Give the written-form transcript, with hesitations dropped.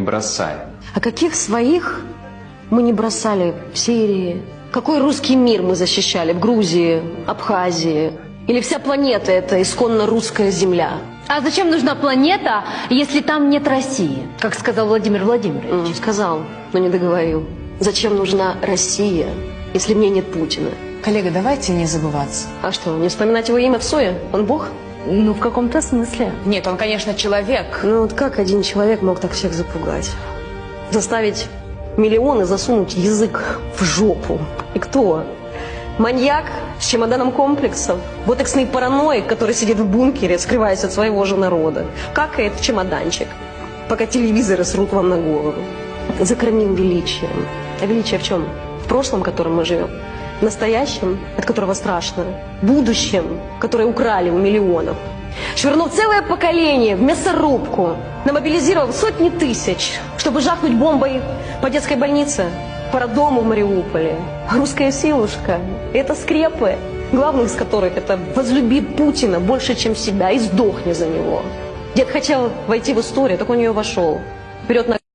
бросаем. А каких своих мы не бросали в Сирии? Какой русский мир мы защищали в Грузии, Абхазии? Или вся планета – это исконно русская земля? А зачем нужна планета, если там нет России, как сказал Владимир Владимирович? Сказал, но не договорил. Зачем нужна Россия, если в ней нет Путина? Коллега, давайте не забываться. А что, не вспоминать его имя в СОЕ? Он бог? Ну, в каком-то смысле. Нет, он, конечно, человек. Ну вот как один человек мог так всех запугать? Заставить миллионы засунуть язык в жопу. И кто? Маньяк с чемоданом комплексов? Ботексный параноик, который сидит в бункере, скрываясь от своего же народа. Какает в чемоданчик, пока телевизоры срут вам на голову. Закормил величием. А величие в чем? В прошлом, в котором мы живем. В настоящем, от которого страшно. В будущем, которое украли у миллионов. Швырнув целое поколение в мясорубку, намобилизировав сотни тысяч, чтобы жахнуть бомбой по детской больнице, по роддому в Мариуполе. Русская силушка – это скрепы, главный из которых – это возлюби Путина больше, чем себя, и сдохни за него. Дед хотел войти в историю, так он в нее вошел. Вперед на